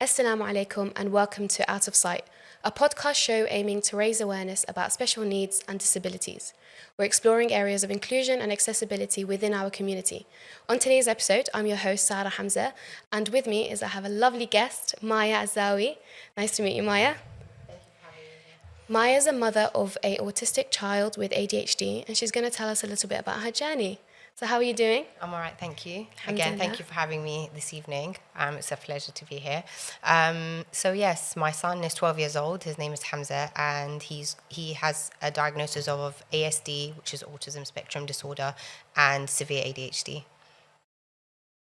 Assalamu alaikum and welcome to Out of Sight, a podcast show aiming to raise awareness about special needs and disabilities. We're exploring areas of inclusion and accessibility within our community. On today's episode, I'm your host, Sarah Hamza, and with me I have a lovely guest, Maya Azawi. Nice to meet you, Maya. Thank you for having me here. Maya is a mother of an autistic child with ADHD, and she's going to tell us a little bit about her journey. So how are you doing? I'm all right, thank you. Alhamdulillah. Again, thank you for having me this evening. It's a pleasure to be here. So yes, my son is 12 years old. His name is Hamza, and he has a diagnosis of ASD, which is autism spectrum disorder, and severe ADHD.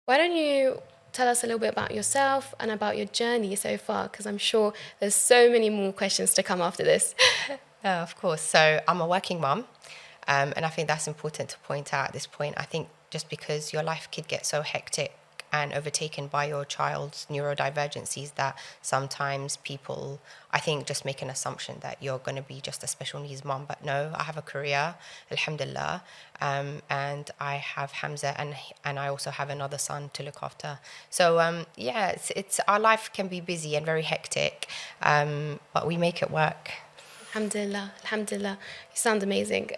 Why don't you tell us a little bit about yourself and about your journey so far, because I'm sure there's so many more questions to come after this. Of course. So I'm a working mum. And I think that's important to point out at this point. I think just because your life could get so hectic and overtaken by your child's neurodivergencies that sometimes people, I think, just make an assumption that you're going to be just a special needs mum. But no, I have a career, alhamdulillah, and I have Hamza, and I also have another son to look after. So it's our life can be busy and very hectic, but we make it work. Alhamdulillah, alhamdulillah. You sound amazing.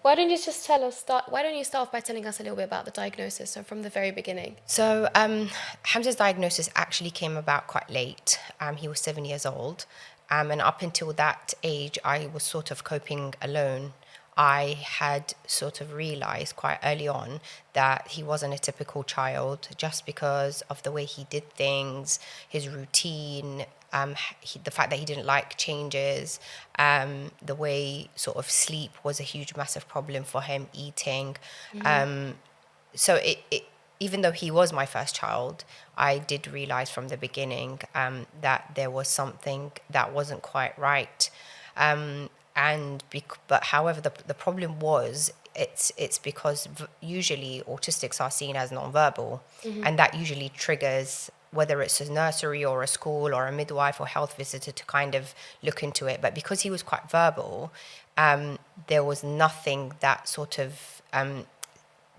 Why don't you start off by telling us a little bit about the diagnosis, so from the very beginning? So Hamza's diagnosis actually came about quite late. He was 7 years old. And up until that age, I was sort of coping alone. I had sort of realized quite early on that he wasn't a typical child just because of the way he did things, his routine, the fact that he didn't like changes, the way sort of sleep was a huge, massive problem for him, eating. So it even though he was my first child, I did realize from the beginning that there was something that wasn't quite right. But however, the problem was it's because usually autistics are seen as nonverbal, and that usually triggers whether it's a nursery or a school or a midwife or health visitor to kind of look into it. But because he was quite verbal, there was nothing that sort of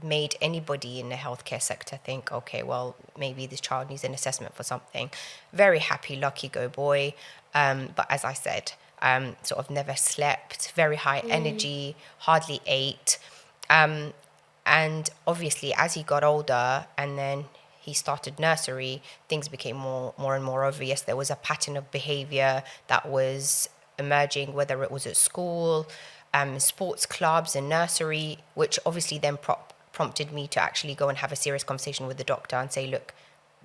made anybody in the healthcare sector think, okay, well, maybe this child needs an assessment for something. Very happy, lucky go boy. But as I said, sort of never slept, very high energy, hardly ate. And obviously, as he got older and then he started nursery, things became more and more obvious. There was a pattern of behavior that was emerging, whether it was at school, sports clubs and nursery, which obviously then prompted me to actually go and have a serious conversation with the doctor and say, look,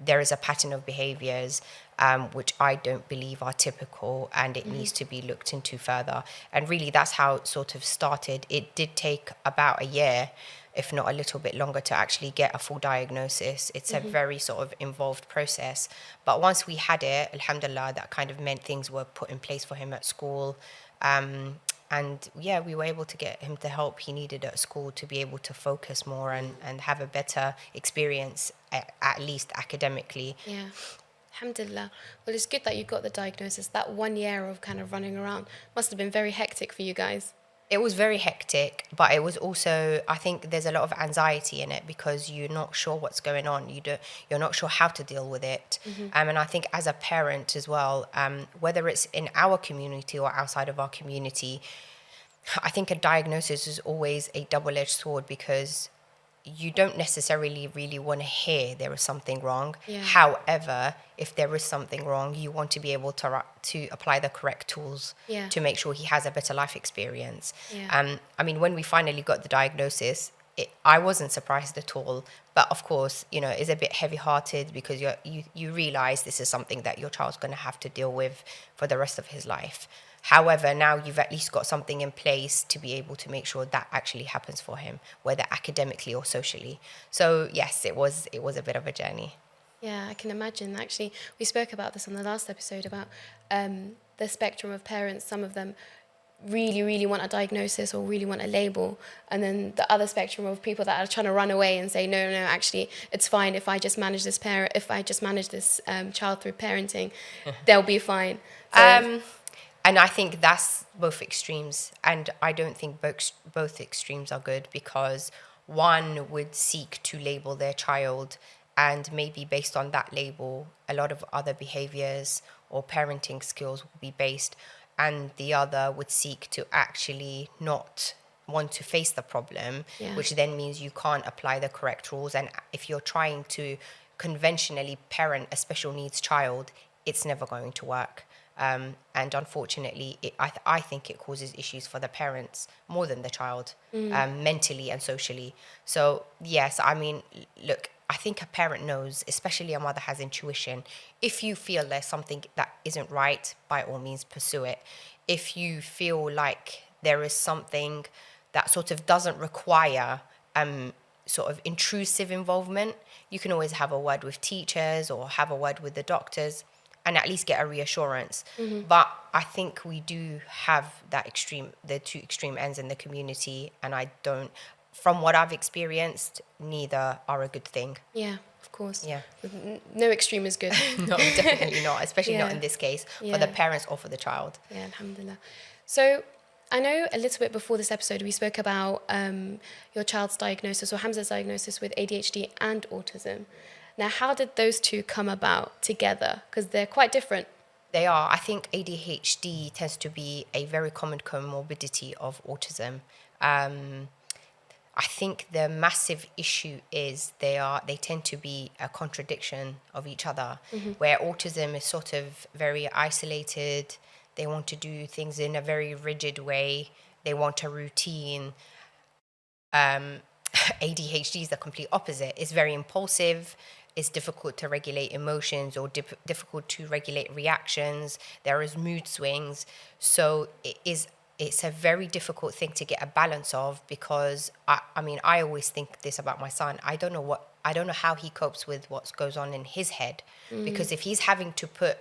there is a pattern of behaviors which I don't believe are typical, and it needs to be looked into further. And really, that's how it sort of started. It did take about a year, if not a little bit longer, to actually get a full diagnosis. It's a very sort of involved process. But once we had it, alhamdulillah, that kind of meant things were put in place for him at school. And yeah, we were able to get him the help he needed at school to be able to focus more and have a better experience, at least academically. Yeah. Alhamdulillah. Well, it's good that you got the diagnosis. That 1 year of kind of running around must have been very hectic for you guys. It was very hectic, but it was also, I think there's a lot of anxiety in it because you're not sure what's going on. You're not sure how to deal with it. And I think as a parent as well, whether it's in our community or outside of our community, I think a diagnosis is always a double-edged sword because you don't necessarily really want to hear there is something wrong. Yeah. However, if there is something wrong, you want to be able to apply the correct tools to make sure he has a better life experience. Yeah. I mean, when we finally got the diagnosis, I wasn't surprised at all. But of course, it's a bit heavy-hearted because you realize this is something that your child's going to have to deal with for the rest of his life. However, now you've at least got something in place to be able to make sure that actually happens for him, whether academically or socially. So yes, it was a bit of a journey. Yeah, I can imagine. Actually, we spoke about this on the last episode about the spectrum of parents. Some of them really, really want a diagnosis or really want a label. And then the other spectrum of people that are trying to run away and say, no, actually, it's fine if I just manage this child through parenting, they'll be fine. So, and I think that's both extremes. And I don't think both extremes are good because one would seek to label their child and maybe based on that label, a lot of other behaviors or parenting skills will be based, and the other would seek to actually not want to face the problem, Yeah. which then means you can't apply the correct rules. And if you're trying to conventionally parent a special needs child, it's never going to work. And unfortunately, I think it causes issues for the parents more than the child, mentally and socially. So, yes, I mean, look, I think a parent knows, especially a mother has intuition. If you feel there's something that isn't right, by all means, pursue it. If you feel like there is something that sort of doesn't require sort of intrusive involvement, you can always have a word with teachers or have a word with the doctors and at least get a reassurance. But I think we do have the two extreme ends in the community, and from what I've experienced, neither are a good thing. Yeah, of course. Yeah. No extreme is good. No, definitely not, especially not Yeah. in this case, Yeah. for the parents or for the child. Yeah, alhamdulillah. So I know a little bit before this episode we spoke about your child's diagnosis, or Hamza's diagnosis, with ADHD and autism. Now, how did those two come about together? Because they're quite different. They are. I think ADHD tends to be a very common comorbidity of autism. I think the massive issue is they tend to be a contradiction of each other, where autism is sort of very isolated. They want to do things in a very rigid way. They want a routine. ADHD is the complete opposite. It's very impulsive. It's difficult to regulate emotions, or difficult to regulate reactions. There is mood swings. So it's a very difficult thing to get a balance of, because I mean, I always think this about my son. I don't know how he copes with what goes on in his head, because if he's having to put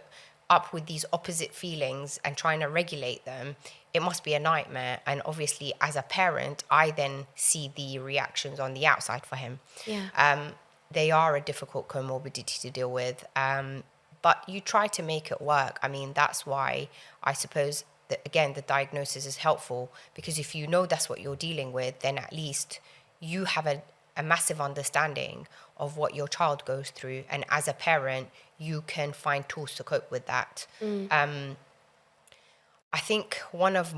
up with these opposite feelings and trying to regulate them, it must be a nightmare. And obviously, as a parent, I then see the reactions on the outside for him. Yeah. They are a difficult comorbidity to deal with, but you try to make it work. I mean, that's why I suppose that, again, the diagnosis is helpful, because if you know that's what you're dealing with, then at least you have a massive understanding of what your child goes through, and as a parent, you can find tools to cope with that. I think one of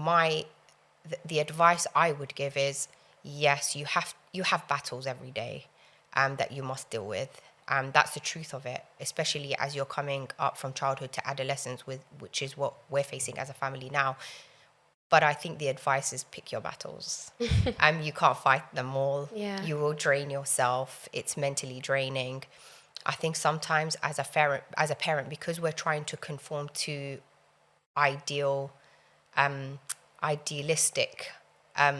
the advice I would give is, yes, you have battles every day that you must deal with. That's the truth of it, especially as you're coming up from childhood to adolescence, which is what we're facing as a family now. But I think the advice is pick your battles. You can't fight them all. Yeah. You will drain yourself. It's mentally draining. I think sometimes as a parent, because we're trying to conform to idealistic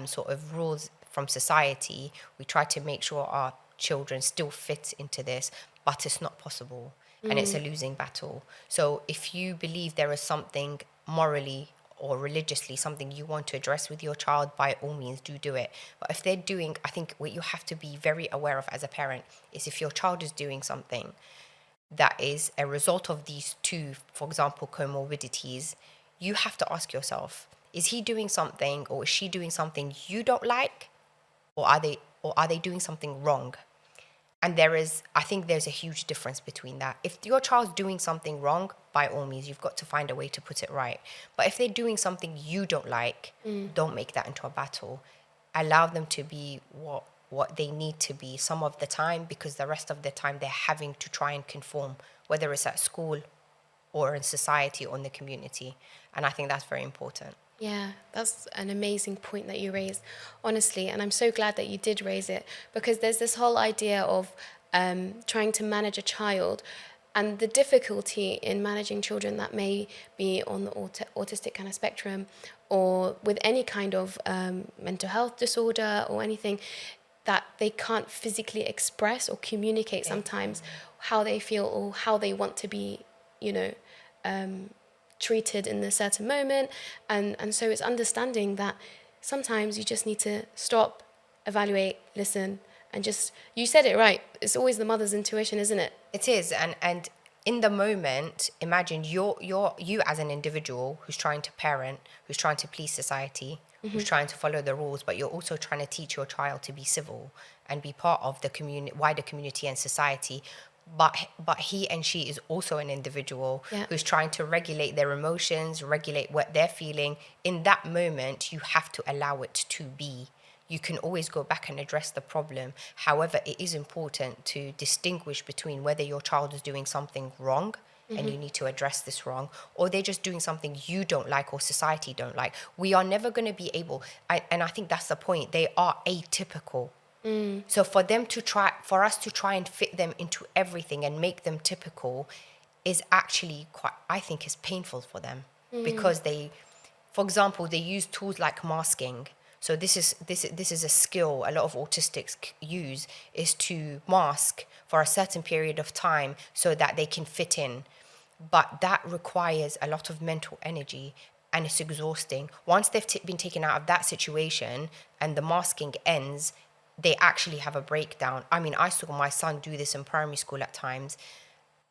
sort of rules from society, we try to make sure our children still fit into this, but it's not possible, and it's a losing battle. So if you believe there is something morally or religiously, something you want to address with your child, by all means do it. But if they're doing, I think what you have to be very aware of as a parent is, if your child is doing something that is a result of these two, for example, comorbidities, you have to ask yourself, is he doing something, or is she doing something you don't like, or are they doing something wrong? And I think there's a huge difference between that. If your child's doing something wrong, by all means, you've got to find a way to put it right. But if they're doing something you don't like, don't make that into a battle. Allow them to be what they need to be some of the time, because the rest of the time they're having to try and conform, whether it's at school or in society or in the community. And I think that's very important. Yeah, that's an amazing point that you raised, honestly. And I'm so glad that you did raise it, because there's this whole idea of trying to manage a child, and the difficulty in managing children that may be on the autistic kind of spectrum, or with any kind of mental health disorder or anything, that they can't physically express or communicate sometimes how they feel or how they want to be, treated in a certain moment. And so it's understanding that sometimes you just need to stop, evaluate, listen, and just, you said it right, it's always the mother's intuition, isn't it? It is. And in the moment, imagine you as an individual who's trying to parent, who's trying to please society, who's trying to follow the rules, but you're also trying to teach your child to be civil and be part of the wider community and society. but he and she is also an individual Yeah. who's trying to regulate their emotions, regulate what they're feeling. In that moment, you have to allow it to be. You can always go back and address the problem. However, it is important to distinguish between whether your child is doing something wrong and you need to address this wrong, or they're just doing something you don't like or society don't like. We are never going to be able, and I think that's the point, they are atypical. So for us to try and fit them into everything and make them typical is actually quite, I think, is painful for them, because for example, they use tools like masking. So this is a skill a lot of autistics use, is to mask for a certain period of time so that they can fit in. But that requires a lot of mental energy, and it's exhausting. Once they've been taken out of that situation and the masking ends, they actually have a breakdown. I mean, I saw my son do this in primary school at times.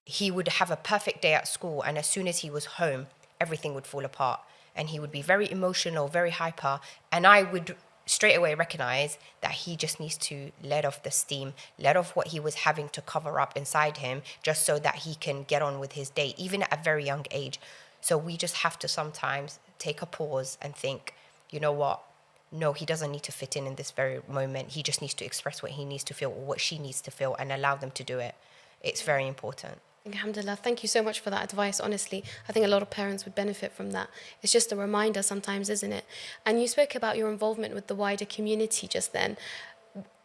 He would have a perfect day at school, and as soon as he was home, everything would fall apart. And he would be very emotional, very hyper. And I would straight away recognize that he just needs to let off the steam, let off what he was having to cover up inside him, just so that he can get on with his day, even at a very young age. So we just have to sometimes take a pause and think, you know what? No, he doesn't need to fit in this very moment. He just needs to express what he needs to feel or what she needs to feel, and allow them to do it. It's very important. Alhamdulillah, thank you so much for that advice. Honestly, I think a lot of parents would benefit from that. It's just a reminder sometimes, isn't it? And you spoke about your involvement with the wider community just then.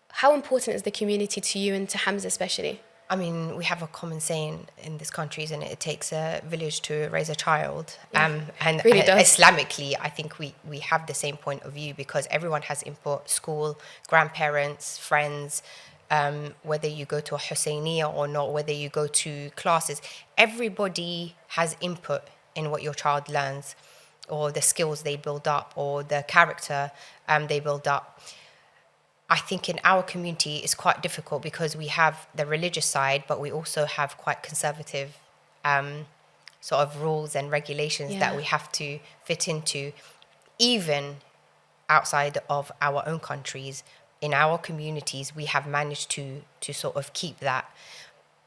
How important is the community to you and to Hamza especially? I mean, we have a common saying in this country, isn't it? It takes a village to raise a child. Yeah, And really does. Islamically, I think we have the same point of view, because everyone has input: school, grandparents, friends, whether you go to a Husseiniya or not, whether you go to classes, everybody has input in what your child learns, or the skills they build up, or the character they build up. I think in our community it's quite difficult because we have the religious side, but we also have quite conservative sort of rules and regulations that we have to fit into. Even outside of our own countries, in our communities, we have managed to sort of keep that.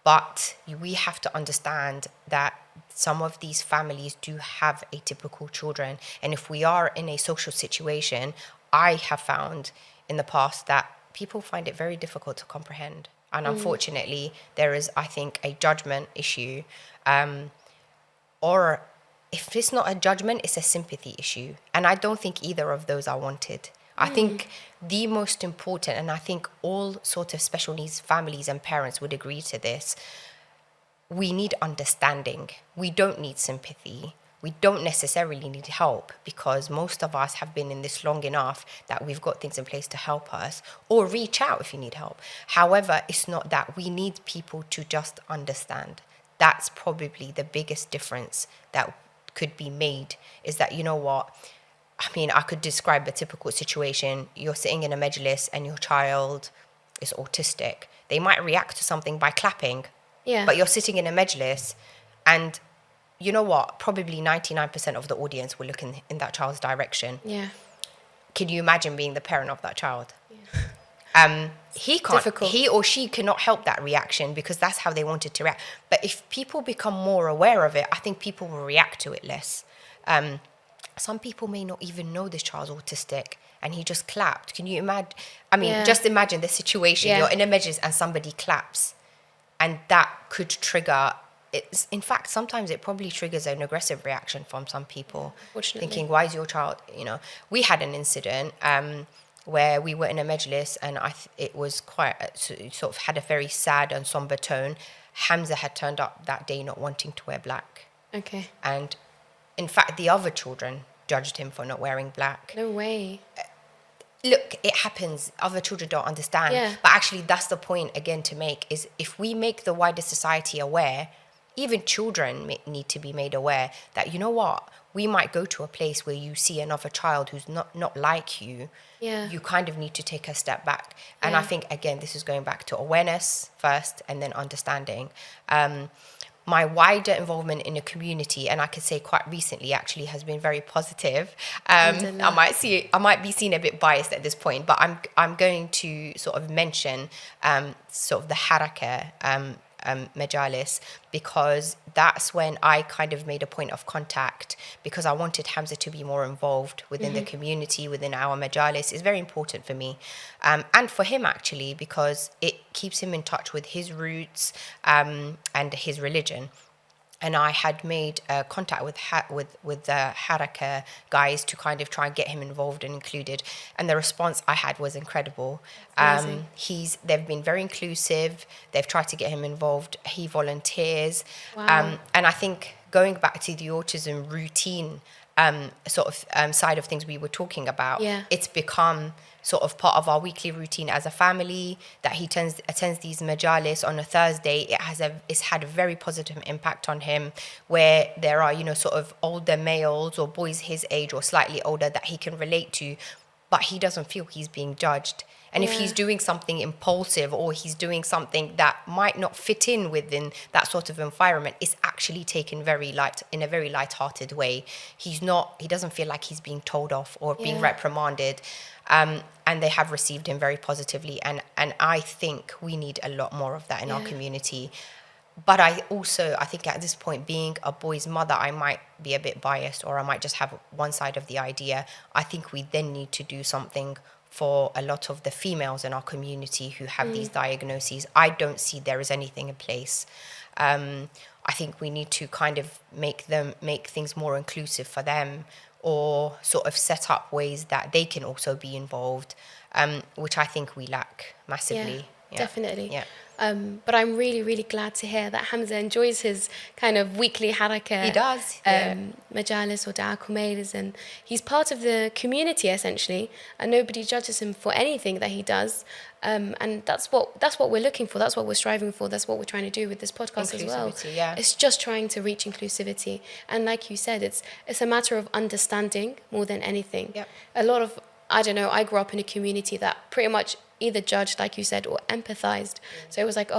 But we have to understand that some of these families do have atypical children. And if we are in a social situation, I have found in the past that people find it very difficult to comprehend. And unfortunately, there is, I think, a judgment issue. Or if it's not a judgment, it's a sympathy issue. And I don't think either of those are wanted. I think the most important, and I think all sorts of special needs families and parents would agree to this, we need understanding. We don't need sympathy. We don't necessarily need help, because most of us have been in this long enough that we've got things in place to help us, or reach out if you need help. However, it's not that. We need people to just understand. That's probably the biggest difference that could be made, is that, you know what, I mean, I could describe a typical situation. You're sitting in a majlis and your child is autistic. They might react to something by clapping, but you're sitting in a majlis, and you know what? Probably 99% of the audience will look in that child's direction. Yeah. Can you imagine being the parent of that child? Yeah. He can't. Difficult. He or she cannot help that reaction, because that's how they wanted to react. But if people become more aware of it, I think people will react to it less. Some people may not even know this child's autistic, and he just clapped. Can you imagine? I mean, just imagine the situation. You're in a majlis and somebody claps, and that could trigger. In fact, sometimes it probably triggers an aggressive reaction from some people, thinking, "Why is your child?" You know, we had an incident where we were in a majlis, and it was quite sort of had a very sad and somber tone. Hamza had turned up that day not wanting to wear black. Okay. And in fact, the other children judged him for not wearing black. No way. Look, it happens. Other children don't understand. Yeah. But actually, that's the point, again, to make, is if we make the wider society aware, even children need to be made aware that, you know what, we might go to a place where you see another child who's not like you. Yeah. You kind of need to take a step back. And I think, again, this is going back to awareness first and then understanding. My wider involvement in the community, and I could say quite recently actually, has been very positive. I might be seen a bit biased at this point, but I'm going to sort of mention sort of the Haraka majalis, because that's when I kind of made a point of contact, because I wanted Hamza to be more involved within the community, within our majalis. It's very important for me, and for him actually, because it keeps him in touch with his roots and his religion. And I had made contact with the Haraka guys to kind of try and get him involved and included, and the response I had was incredible. They've been very inclusive. They've tried to get him involved. He volunteers, Wow. and I think going back to the autism routine side of things we were talking about, Yeah. it's become sort of part of our weekly routine as a family, that he attends these majalis on a Thursday. It's had a very positive impact on him, where there are, sort of older males or boys his age or slightly older that he can relate to, but he doesn't feel he's being judged. And if he's doing something impulsive, or he's doing something that might not fit in within that sort of environment, it's actually taken in a very light-hearted way. He doesn't feel like he's being told off or being reprimanded. And they have received him very positively. And I think we need a lot more of that in our community. But I think at this point, being a boy's mother, I might be a bit biased, or I might just have one side of the idea. I think we then need to do something for a lot of the females in our community who have these diagnoses. I don't see there is anything in place. I think we need to kind of make things more inclusive for them, or sort of set up ways that they can also be involved, which I think we lack massively. Yeah, definitely. Yeah. But I'm really, really glad to hear that Hamza enjoys his kind of weekly haraka. He does. Majalis or Documentaries, and he's part of the community essentially, and nobody judges him for anything that he does. And that's what we're looking for. That's what we're striving for. That's what we're trying to do with this podcast as well. Yeah. It's just trying to reach inclusivity. And like you said, it's a matter of understanding more than anything. Yep. A lot of, I don't know, I grew up in a community that pretty much either judged, like you said, or empathized. So it was like,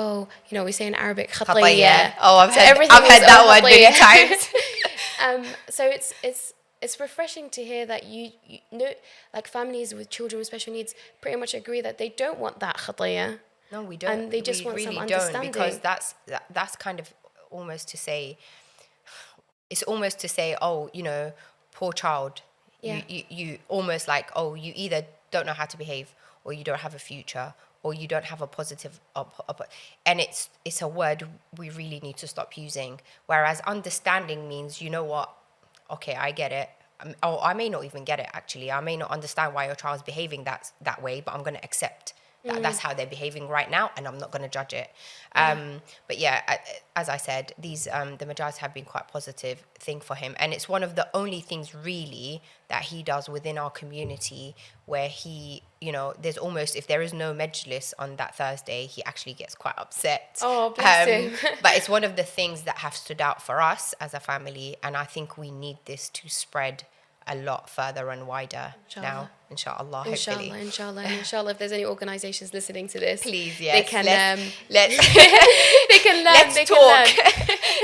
we say in Arabic, khataya. Oh, I've heard that word many times. So it's refreshing to hear that you know, like families with children with special needs pretty much agree that they don't want that khataya. No, we don't. And they just want really some understanding. Because that's kind of almost to say, oh, poor child. Yeah. You almost like, oh, you either don't know how to behave, or you don't have a future, or you don't have a positive and it's a word we really need to stop using. Whereas understanding means, you know what, okay, I get it. Or I may not even get it, actually. I may not understand why your child's behaving that way, but I'm going to accept that that's how they're behaving right now, and I'm not going to judge it. But yeah, as I said, the Majalis have been quite positive thing for him, and it's one of the only things really that he does within our community where he, there's almost, if there is no Majlis on that Thursday, he actually gets quite upset. Oh, bless him. But it's one of the things that have stood out for us as a family, and I think we need this to spread a lot further and wider now, inshallah, hopefully. Inshallah. And inshallah, if there's any organizations listening to this, please, yes, they can let's they can learn. Let's talk.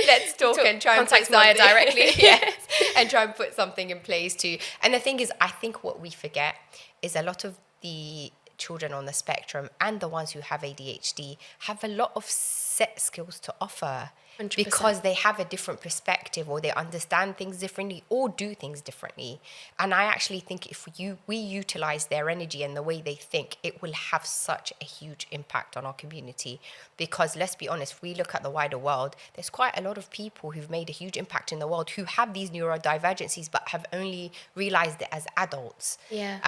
Let's talk and try and contact Maya directly. Yes, and try and put something in place too. And the thing is, I think what we forget is a lot of the children on the spectrum and the ones who have ADHD have a lot of set skills to offer. 100%. Because they have a different perspective, or they understand things differently, or do things differently. And I actually think if we utilize their energy and the way they think, it will have such a huge impact on our community. Because let's be honest, if we look at the wider world, there's quite a lot of people who've made a huge impact in the world who have these neurodivergencies but have only realized it as adults. Yeah.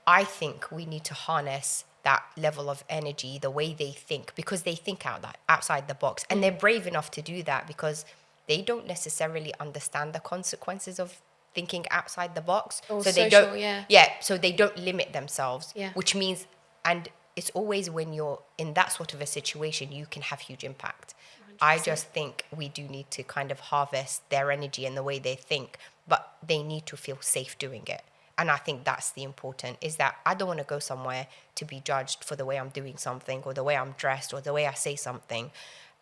I think we need to harness that level of energy, the way they think, because they think outside the box, and they're brave enough to do that because they don't necessarily understand the consequences of thinking outside the box. Or so social, they don't, yeah. So they don't limit themselves, Yeah. which means, and it's always when you're in that sort of a situation, you can have huge impact. 100%. I just think we do need to kind of harvest their energy and the way they think, but they need to feel safe doing it. And I think that's the important, is that I don't want to go somewhere to be judged for the way I'm doing something, or the way I'm dressed, or the way I say something,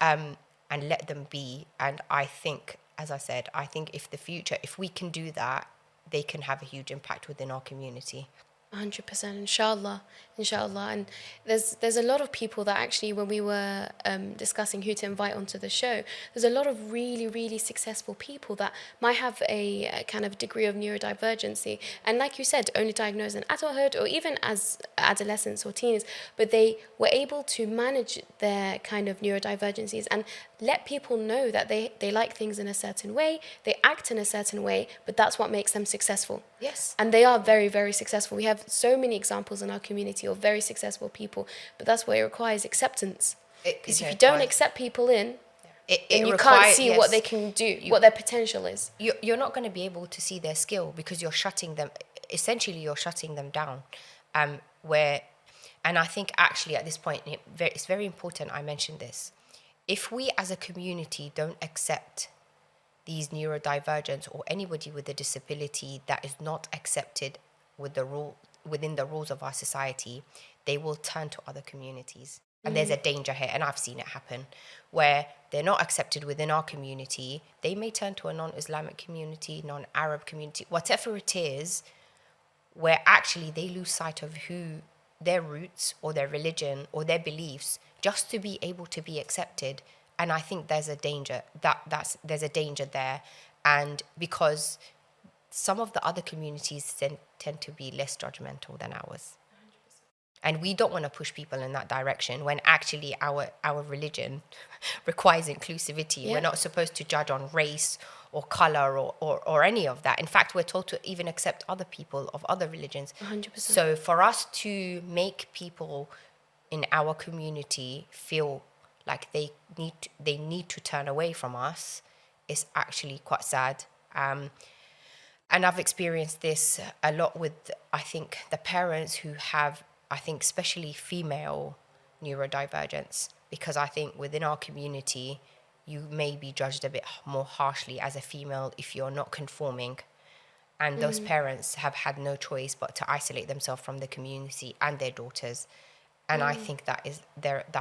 and let them be. And I think, as I said, if we can do that, they can have a huge impact within our community. 100%, inshallah. And there's a lot of people that actually, when we were discussing who to invite onto the show, there's a lot of really, really successful people that might have a kind of degree of neurodivergency, and like you said, only diagnosed in adulthood or even as adolescents or teens, but they were able to manage their kind of neurodivergencies and let people know that they like things in a certain way, they act in a certain way, but that's what makes them successful. Yes. And they are very, very successful. We have so many examples in our community of very successful people, but that's what it requires, acceptance. Because if you don't accept people in, then you can't see what they can do, what their potential is. You're not going to be able to see their skill because you're shutting them, essentially you're shutting them down. And I think actually at this point, it's very important I mentioned this. If we as a community don't accept these neurodivergents or anybody with a disability that is not accepted within the rules of our society, they will turn to other communities. And there's a danger here, and I've seen it happen, where they're not accepted within our community. They may turn to a non-Islamic community, non-Arab community, whatever it is, where actually they lose sight of who their roots or their religion or their beliefs just to be able to be accepted. And I think there's a danger there's a danger there, and because some of the other communities tend to be less judgmental than ours. And we don't want to push people in that direction when actually our religion requires inclusivity. We're not supposed to judge on race or color or any of that. In fact, we're told to even accept other people of other religions. 100%. So for us to make people in our community feel like they need to turn away from us is actually quite sad. And I've experienced this a lot with, I think, the parents who have, I think, especially female neurodivergence, because I think within our community, you may be judged a bit more harshly as a female if you're not conforming. And those parents have had no choice but to isolate themselves from the community and their daughters. And I think that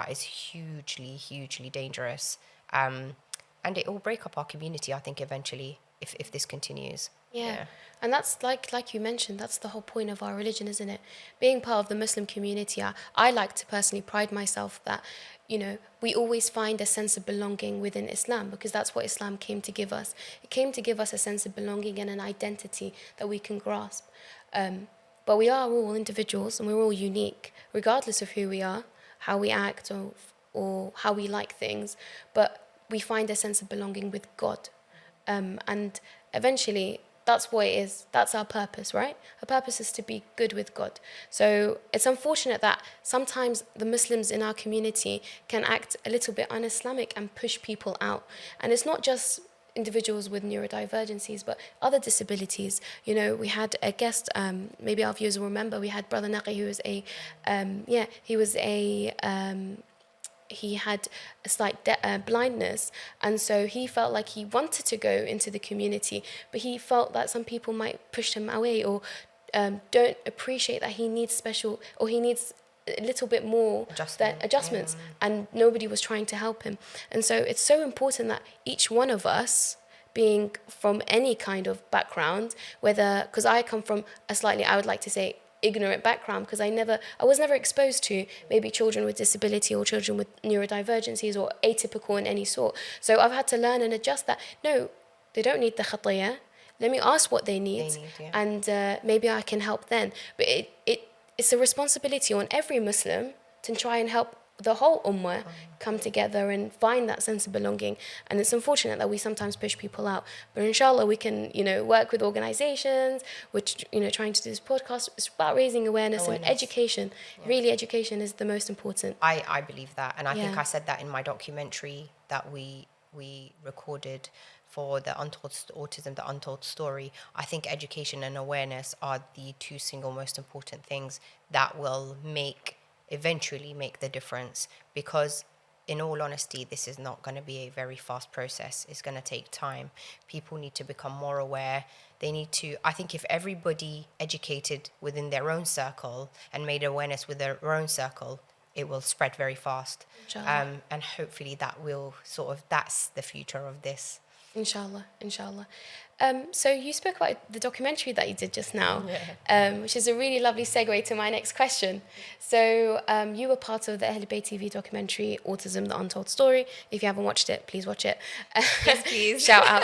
is hugely, hugely dangerous. And it will break up our community, I think, eventually, if this continues. Yeah. And that's like you mentioned, that's the whole point of our religion, isn't it? Being part of the Muslim community, I like to personally pride myself that, we always find a sense of belonging within Islam, because that's what Islam came to give us. It came to give us a sense of belonging and an identity that we can grasp. But we are all individuals and we're all unique, regardless of who we are, how we act, or how we like things. But we find a sense of belonging with God. And eventually, that's what it is. That's our purpose, right? Our purpose is to be good with God. So it's unfortunate that sometimes the Muslims in our community can act a little bit un-Islamic and push people out. And it's not just individuals with neurodivergencies, but other disabilities. We had a guest, maybe our viewers will remember, we had Brother Naqi, who was he had a slight blindness, and so he felt like he wanted to go into the community, but he felt that some people might push him away or don't appreciate that he needs special, or he needs a little bit more adjustments, and nobody was trying to help him. And so it's so important that each one of us, being from any kind of background, because I come from a slightly, I would like to say, ignorant background, because I was never exposed to maybe children with disability or children with neurodivergencies or atypical in any sort. So I've had to learn and adjust that. No, they don't need the khataya. Let me ask what they need, and maybe I can help then. But it's a responsibility on every Muslim to try and help the whole ummah come together and find that sense of belonging. And it's unfortunate that we sometimes push people out, but inshallah we can work with organizations which trying to do this podcast. It's about raising awareness and education. Really, education is the most important. I believe that, and I think I said that in my documentary that we recorded for the Autism, the Untold Story. I think education and awareness are the two single most important things that will eventually make the difference, because in all honesty, this is not going to be a very fast process. It's going to take time. People need to become more aware. They need to, I think if everybody educated within their own circle and made awareness with their own circle, it will spread very fast. And hopefully that's the future of this. Inshallah, inshallah. So you spoke about the documentary that you did just now, which is a really lovely segue to my next question. So you were part of the Ahlulbayt TV documentary, Autism, The Untold Story. If you haven't watched it, please watch it. Yes, please. Shout out.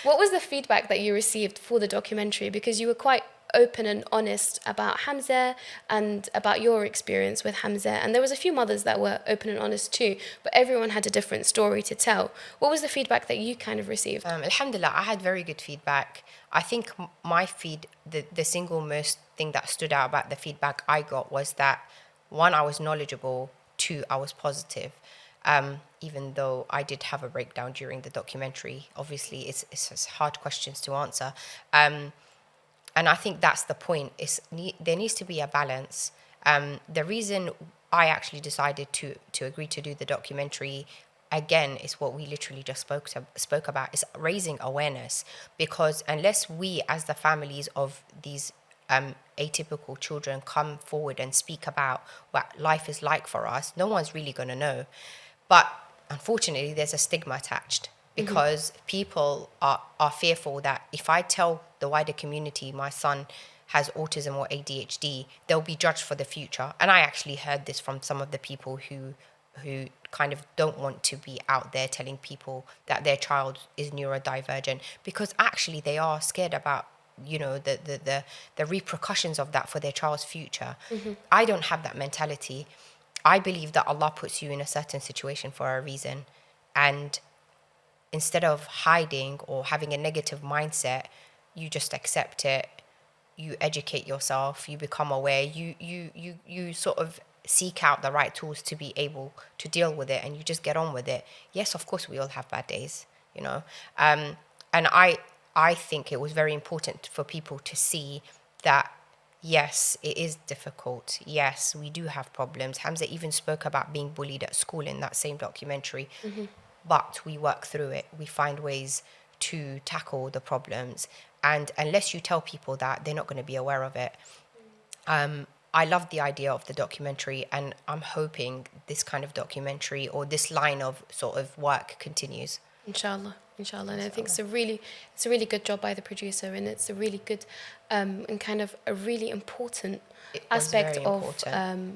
What was the feedback that you received for the documentary? Because you were quite open and honest about Hamza and about your experience with Hamza, and there was a few mothers that were open and honest too, but everyone had a different story to tell. What was the feedback that you kind of received? Alhamdulillah, I had very good feedback. I think the single most thing that stood out about the feedback I got was that, one, I was knowledgeable, two, I was positive. Even though I did have a breakdown during the documentary, obviously it's hard questions to answer. And I think that's the point. There needs to be a balance. The reason I actually decided to agree to do the documentary, again, is what we literally just spoke about, is raising awareness. Because unless we, as the families of these atypical children, come forward and speak about what life is like for us, no one's really going to know. But unfortunately, there's a stigma attached, because people are fearful that if I tell the wider community my son has autism or ADHD, they'll be judged for the future. And I actually heard this from some of the people who kind of don't want to be out there telling people that their child is neurodivergent, because actually they are scared about, you know, the repercussions of that for their child's future. I don't have that mentality. I believe that Allah puts you in a certain situation for a reason, and instead of hiding or having a negative mindset, you just accept it, you educate yourself, you become aware, you sort of seek out the right tools to be able to deal with it, and you just get on with it. Yes, of course we all have bad days, you know. And I think it was very important for people to see that, yes, it is difficult. Yes, we do have problems. Hamza even spoke about being bullied at school in that same documentary. But we work through it. We find ways to tackle the problems. And unless you tell people that, they're not going to be aware of it. I love the idea of the documentary, and I'm hoping this kind of documentary or this line of sort of work continues. Inshallah, inshallah. And I think it's a really good job by the producer, and it's a really good and kind of a really important aspect of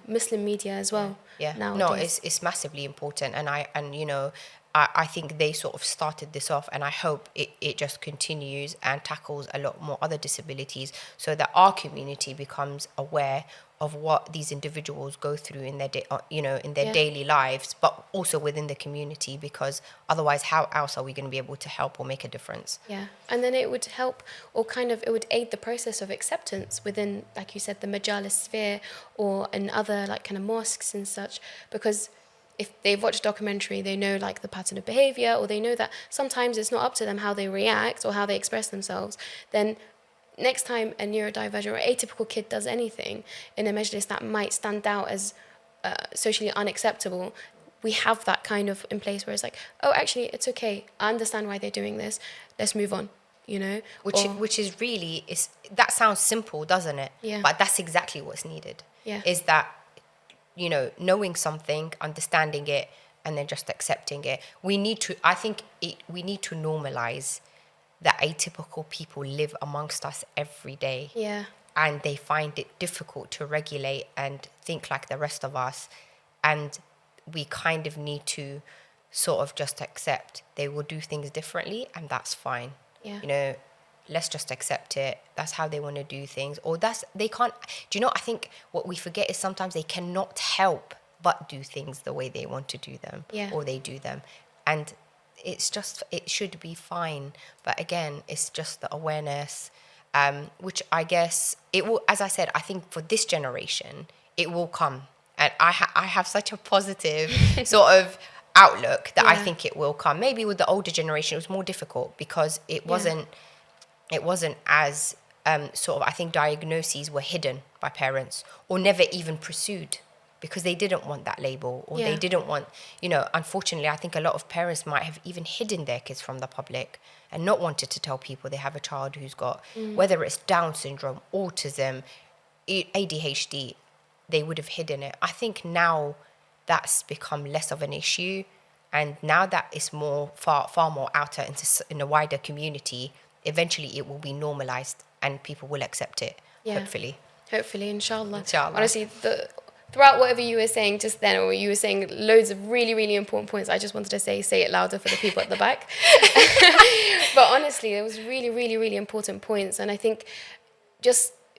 Muslim media as well. Nowadays. No, it's massively important, and you know, I think they sort of started this off, and I hope it just continues and tackles a lot more other disabilities, so that our community becomes aware of what these individuals go through in their daily lives, but also within the community, because otherwise how else are we going to be able to help or make a difference? Yeah, and then it would help, or kind of it would aid the process of acceptance within, like you said, the majalis sphere or in other like kind of mosques and such, because if they've watched a documentary, they know like the pattern of behavior, or they know that sometimes it's not up to them how they react or how they express themselves. Then next time a neurodivergent or atypical kid does anything in a majlis that might stand out as socially unacceptable, we have that kind of in place where it's like, oh, actually, it's okay. I understand why they're doing this. Let's move on, you know? Which is really, that sounds simple, doesn't it? Yeah. But that's exactly what's needed. Yeah. Is that, you know, knowing something, understanding it, and then just accepting it. We need to normalize that atypical people live amongst us every day. Yeah. And they find it difficult to regulate and think like the rest of us. And we kind of need to sort of just accept they will do things differently, and that's fine. Yeah. You know, let's just accept it. That's how they want to do things. Or they can't, do you know, I think what we forget is sometimes they cannot help but do things the way they want to do them. Yeah. Or they do them. And it should be fine. But again, it's just the awareness, which I guess it will, as I said, I think for this generation, it will come. And I have such a positive sort of outlook that I think it will come. Maybe with the older generation, it was more difficult because it wasn't as sort of, I think diagnoses were hidden by parents or never even pursued because they didn't want that label, or they didn't want, you know, unfortunately, I think a lot of parents might have even hidden their kids from the public and not wanted to tell people they have a child who's got, whether it's Down syndrome, autism, ADHD, they would have hidden it. I think now that's become less of an issue, And now that it's far more out in a wider community, eventually it will be normalized and people will accept it, hopefully. Hopefully, inshallah. Inshallah. Honestly, throughout whatever you were saying just then, or you were saying loads of really, really important points, I just wanted to say it louder for the people at the back. But honestly, it was really, really, really important points. And I think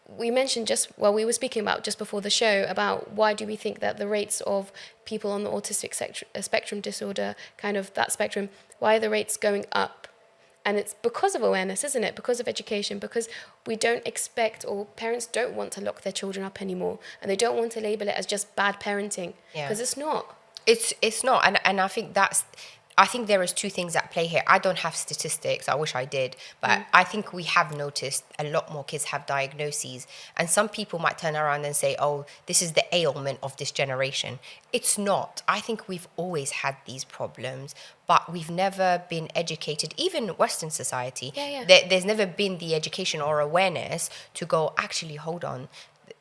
we were speaking about just before the show about why do we think that the rates of people on the autistic spectrum disorder, kind of that spectrum, why are the rates going up? And it's because of awareness, isn't it? Because of education, because we don't expect, or parents don't want to lock their children up anymore, and they don't want to label it as just bad parenting, because it's not. It's not, and I think there is two things at play here. I don't have statistics. I wish I did. But I think we have noticed a lot more kids have diagnoses. And some people might turn around and say, oh, this is the ailment of this generation. It's not. I think we've always had these problems, but we've never been educated, even Western society. There's never been the education or awareness to go, actually, hold on,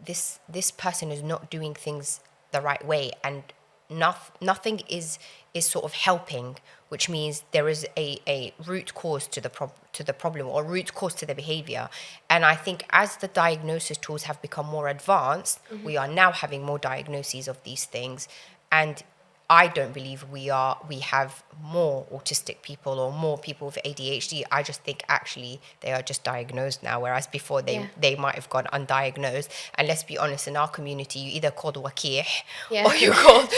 this person is not doing things the right way. And nothing is sort of helping, which means there is a root cause to the problem or root cause to the behavior. And I think as the diagnosis tools have become more advanced, we are now having more diagnoses of these things. And I don't believe we have more autistic people or more people with ADHD. I just think actually they are just diagnosed now, whereas before they might have gone undiagnosed. And let's be honest, in our community, you either called wakih or you're called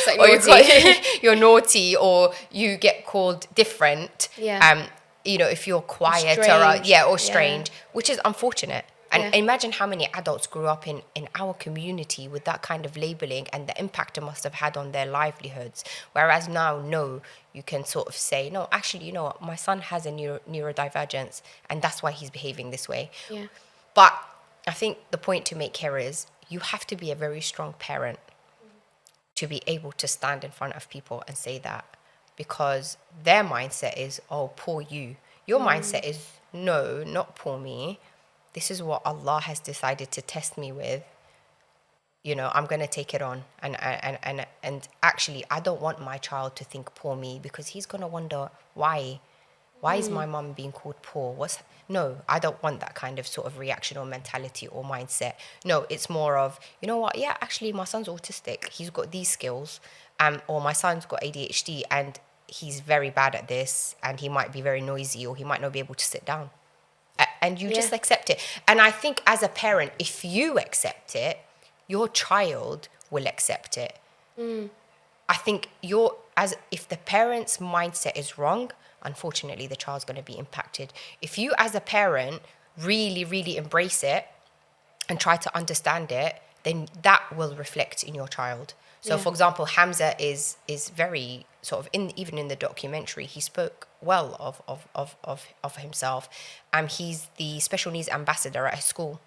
you're naughty, or you get called different. If you're quiet or strange, which is unfortunate. And imagine how many adults grew up in our community with that kind of labeling and the impact it must have had on their livelihoods. Whereas now, no, you can sort of say, no, actually, you know what, my son has a neurodivergence and that's why he's behaving this way. But I think the point to make here is you have to be a very strong parent to be able to stand in front of people and say that, because their mindset is, oh, poor you. Your mindset is, no, not poor me. This is what Allah has decided to test me with. I'm going to take it on. And actually, I don't want my child to think poor me, because he's going to wonder why. Why is my mum being called poor? No, I don't want that kind of sort of reaction or mentality or mindset. No, it's more of, you know what? Yeah, actually, my son's autistic. He's got these skills. Or my son's got ADHD and he's very bad at this, and he might be very noisy, or he might not be able to sit down. And you just accept it. And I think as a parent, if you accept it, your child will accept it. I think if the parent's mindset is wrong, unfortunately, the child's going to be impacted. If you as a parent really, really embrace it and try to understand it, then that will reflect in your child. So, for example, Hamza is very sort of even in the documentary, he spoke well of himself. He's the special needs ambassador at his school.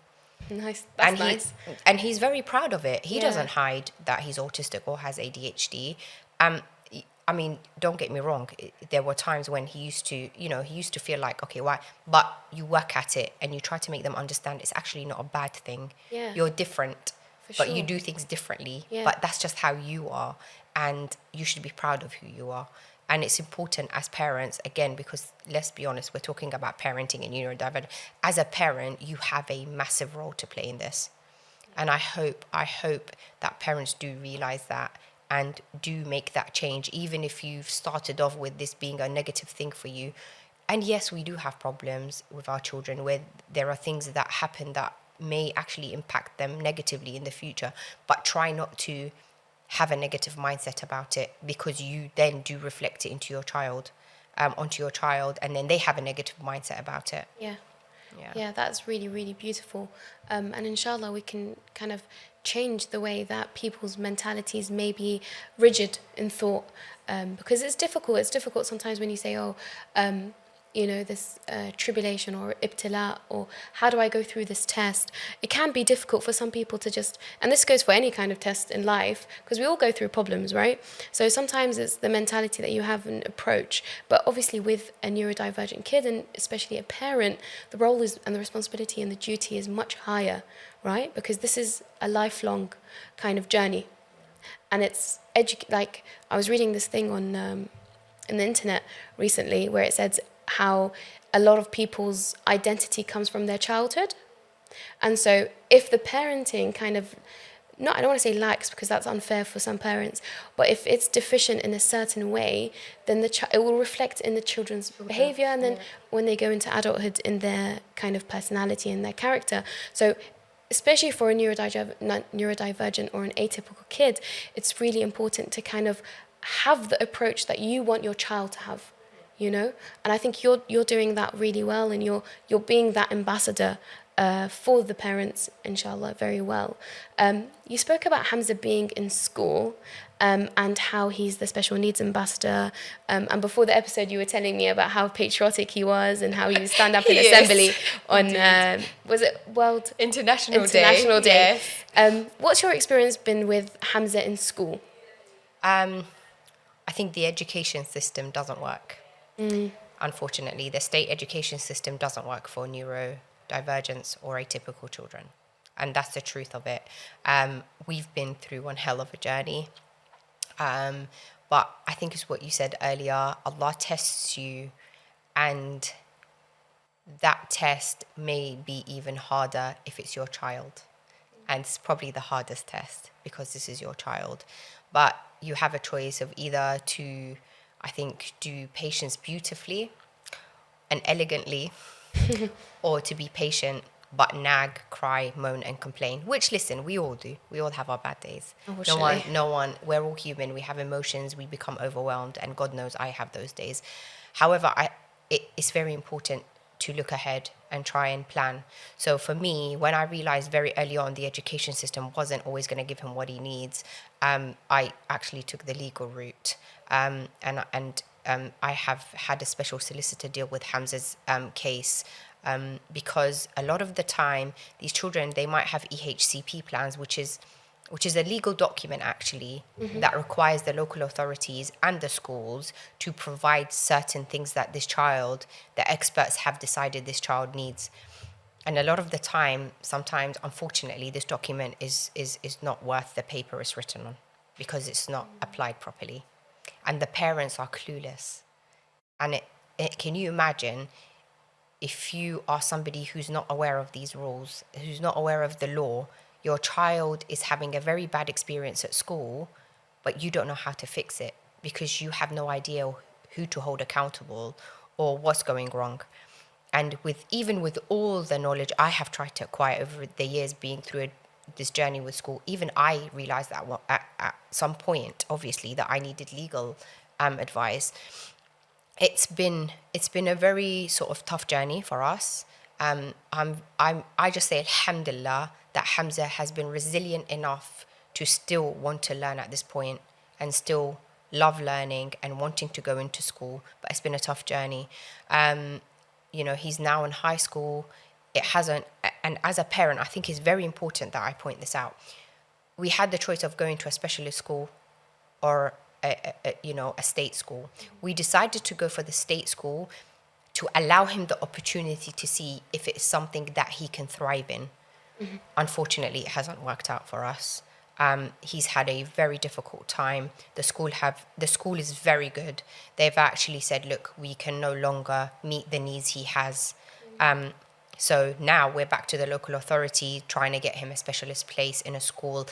Nice. That's nice. And he's very proud of it. He doesn't hide that he's autistic or has ADHD. I mean, don't get me wrong. There were times when he used to feel like, okay, why? But you work at it and you try to make them understand it's actually not a bad thing. You're different. But you do things differently. But that's just how you are. And you should be proud of who you are. And it's important as parents, again, because let's be honest, we're talking about parenting and neurodivergent. As a parent, you have a massive role to play in this. And I hope that parents do realize that and do make that change, even if you've started off with this being a negative thing for you. And yes, we do have problems with our children where there are things that happen that may actually impact them negatively in the future, but try not to have a negative mindset about it, because you then do reflect it onto your child, and then they have a negative mindset about it. Yeah, that's really, really beautiful. And inshallah, we can kind of change the way that people's mentalities may be rigid in thought, because it's difficult. It's difficult sometimes when you say, this tribulation or ibtila, or how do I go through this test? It can be difficult for some people to just, and this goes for any kind of test in life, because we all go through problems, right? So sometimes it's the mentality that you have and approach, but obviously with a neurodivergent kid, and especially a parent, the role is, and the responsibility and the duty is much higher, right? Because this is a lifelong kind of journey. And it's like, I was reading this thing on in the internet recently where it said how a lot of people's identity comes from their childhood. And so if the parenting kind of, not, I don't want to say lacks because that's unfair for some parents, but if it's deficient in a certain way, then it will reflect in the children's behavior, and then when they go into adulthood, in their kind of personality and their character. So especially for a neurodivergent or an atypical kid, it's really important to kind of have the approach that you want your child to have, you know? And I think you're doing that really well, and you're being that ambassador for the parents, inshallah, very well. You spoke about Hamza being in school and how he's the special needs ambassador. And before the episode, you were telling me about how patriotic he was and how he would stand up in assembly on, was it World International Day? Yes. What's your experience been with Hamza in school? I think the education system doesn't work. Unfortunately, the state education system doesn't work for neurodivergence or atypical children. And that's the truth of it. We've been through one hell of a journey. But I think it's what you said earlier. Allah tests you, and that test may be even harder if it's your child. And it's probably the hardest test because this is your child. But you have a choice of either to, I think, do patience beautifully and elegantly, or to be patient but nag, cry, moan and complain, which, listen, we all do. We all have our bad days. No one, we're all human. We have emotions. We become overwhelmed, and God knows I have those days. However, it's very important to look ahead and try and plan. So for me, when I realized very early on the education system wasn't always going to give him what he needs, I actually took the legal route. And I have had a special solicitor deal with Hamza's case, because a lot of the time, these children, they might have EHCP plans, which is a legal document actually, that requires the local authorities and the schools to provide certain things that the experts have decided this child needs. And a lot of the time, sometimes, unfortunately, this document is not worth the paper it's written on because it's not applied properly. And the parents are clueless. And can you imagine if you are somebody who's not aware of these rules, who's not aware of the law, your child is having a very bad experience at school, but you don't know how to fix it because you have no idea who to hold accountable or what's going wrong. And even with all the knowledge I have tried to acquire over the years being through this journey with school, even I realized that at some point, obviously, that I needed legal advice. It's been a very sort of tough journey for us. I just say alhamdulillah that Hamza has been resilient enough to still want to learn at this point and still love learning and wanting to go into school. But it's been a tough journey. He's now in high school. And as a parent, I think it's very important that I point this out. We had the choice of going to a specialist school or a state school. We decided to go for the state school to allow him the opportunity to see if it's something that he can thrive in. Unfortunately, it hasn't worked out for us. He's had a very difficult time. The school is very good. They've actually said, look, we can no longer meet the needs he has. So now we're back to the local authority trying to get him a specialist place in a school,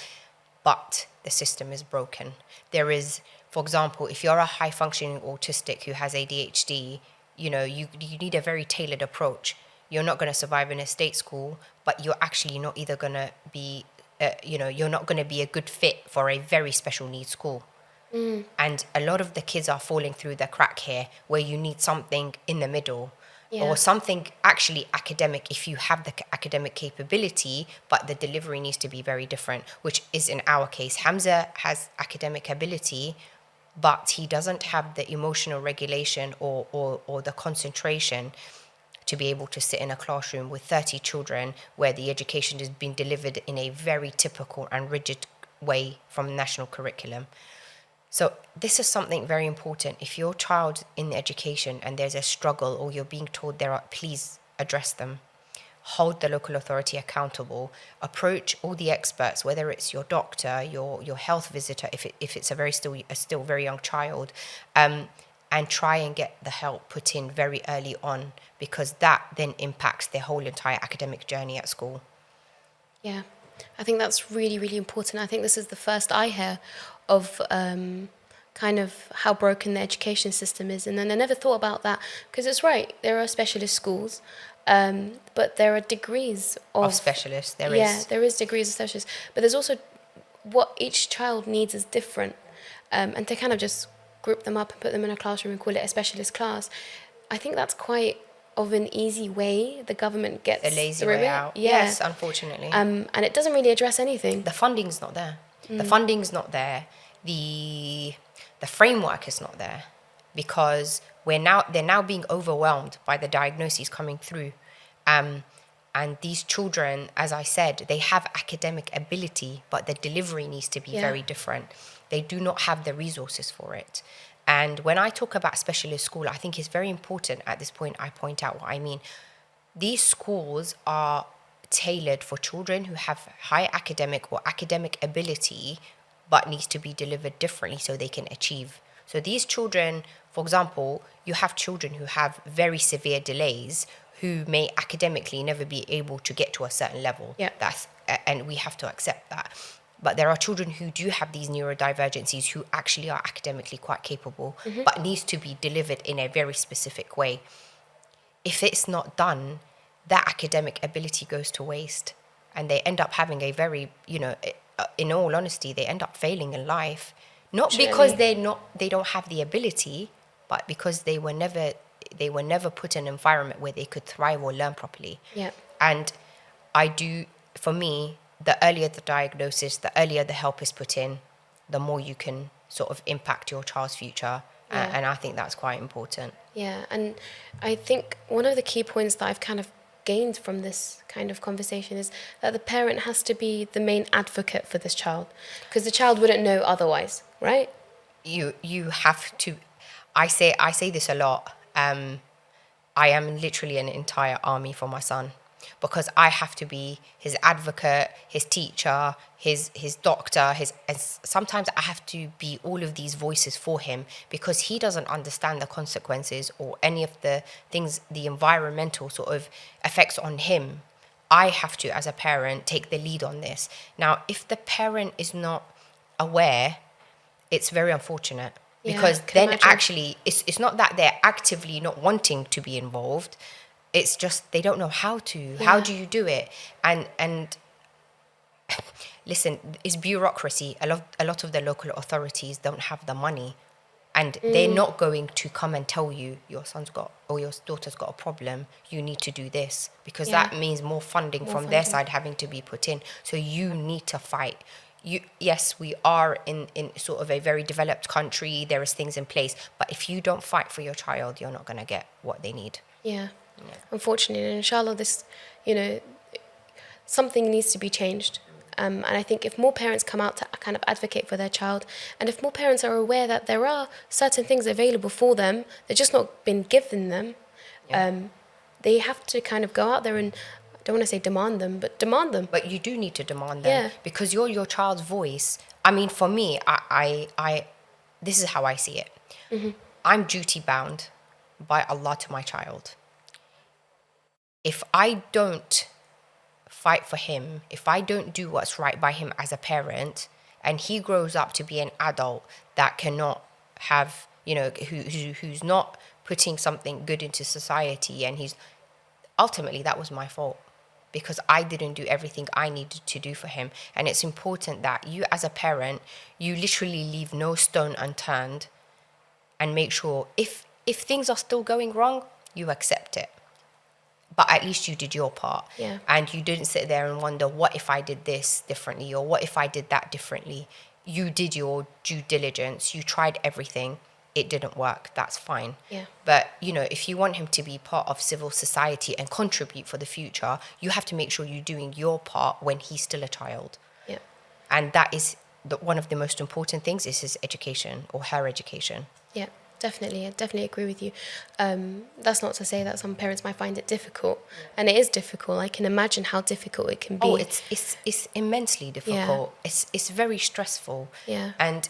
but the system is broken. There is, for example, if you're a high-functioning autistic who has ADHD, you need a very tailored approach. You're not going to survive in a state school, but you're actually not either going to be, you're not going to be a good fit for a very special needs school. And a lot of the kids are falling through the crack here, where you need something in the middle. Or something actually academic if you have the academic capability, but the delivery needs to be very different, which is in our case. Hamza has academic ability, but he doesn't have the emotional regulation or the concentration to be able to sit in a classroom with 30 children where the education is being delivered in a very typical and rigid way from national curriculum. So this is something very important. If your child in education and there's a struggle or you're being told please address them. Hold the local authority accountable. Approach all the experts, whether it's your doctor, your health visitor, if it's a still very young child, and try and get the help put in very early on, because that then impacts their whole entire academic journey at school. Yeah, I think that's really, really important. I think this is the first I hear of kind of how broken the education system is. And then I never thought about that, because it's right, there are specialist schools, but there are degrees Of specialists, there yeah, is. there is degrees of specialists, but there's also what each child needs is different. And to kind of just group them up and put them in a classroom and call it a specialist class, I think that's quite of an easy way the government gets A lazy through way it. out. Yeah. Yes, unfortunately. And it doesn't really address anything. The funding's not there. The funding's not there. The framework is not there, because they're now being overwhelmed by the diagnoses coming through. And these children, as I said, they have academic ability, but the delivery needs to be very different. They do not have the resources for it. And when I talk about specialist school, I think it's very important at this point I point out what I mean. These schools are tailored for children who have high academic or academic ability, but needs to be delivered differently so they can achieve. So these children, for example, you have children who have very severe delays, who may academically never be able to get to a certain level. Yeah. And we have to accept that. But there are children who do have these neurodivergencies who actually are academically quite capable, but needs to be delivered in a very specific way. If it's not done, that academic ability goes to waste, and they end up having a very, in all honesty, they end up failing in life, not because they don't have the ability, but because they were never put in an environment where they could thrive or learn properly. Yeah. And for me, the earlier the diagnosis, the earlier the help is put in, the more you can sort of impact your child's future. Yeah. And I think that's quite important. Yeah, and I think one of the key points that I've kind of gained from this kind of conversation is that the parent has to be the main advocate for this child, because the child wouldn't know otherwise, right? You have to. I say this a lot. I am literally an entire army for my son, because I have to be his advocate, his teacher, his doctor, and sometimes I have to be all of these voices for him, because he doesn't understand the consequences or any of the things, the environmental sort of effects on him. I have to, as a parent, take the lead on this. Now, if the parent is not aware, it's very unfortunate. Because then actually, it's not that they're actively not wanting to be involved. It's just they don't know how to. Yeah. How do you do it? And listen, it's bureaucracy. A lot of the local authorities don't have the money, and they're not going to come and tell you your son's got or your daughter's got a problem. You need to do this, because that means more funding from their side having to be put in. So you need to fight. Yes, we are in sort of a very developed country. There is things in place, but if you don't fight for your child, you're not going to get what they need. Yeah. Unfortunately, and inshallah, this, something needs to be changed. And I think if more parents come out to kind of advocate for their child, and if more parents are aware that there are certain things available for them, they're just not been given them, they have to kind of go out there and, I don't want to say demand them, but demand them. But you do need to demand them, because you're your child's voice. I mean, for me, I this is how I see it. Mm-hmm. I'm duty bound by Allah to my child. If I don't fight for him, if I don't do what's right by him as a parent, and he grows up to be an adult that cannot have, who's not putting something good into society, and ultimately that was my fault, because I didn't do everything I needed to do for him. And it's important that you, as a parent, you literally leave no stone unturned, and make sure if things are still going wrong, you accept it. But at least you did your part. Yeah. And you didn't sit there and wonder, what if I did this differently, or what if I did that differently? You did your due diligence. You tried everything. It didn't work. That's fine. Yeah. But, if you want him to be part of civil society and contribute for the future, you have to make sure you're doing your part when he's still a child. Yeah. And that is one of the most important things, is his education, or her education. Yeah. Definitely, I definitely agree with you. That's not to say that some parents might find it difficult, and it is difficult. I can imagine how difficult it can be. Oh, it's immensely difficult. Yeah. It's very stressful. Yeah. And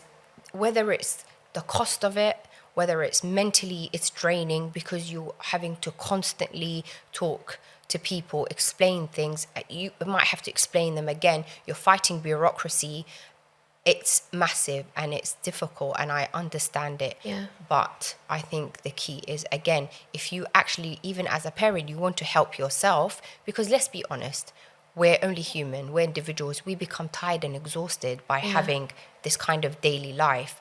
whether it's the cost of it, whether it's mentally, it's draining because you're having to constantly talk to people, explain things. You might have to explain them again. You're fighting bureaucracy. It's massive and it's difficult, and I understand it. Yeah. But I think the key is, again, if you actually, even as a parent, you want to help yourself, because let's be honest, we're only human, we're individuals, we become tired and exhausted by having this kind of daily life.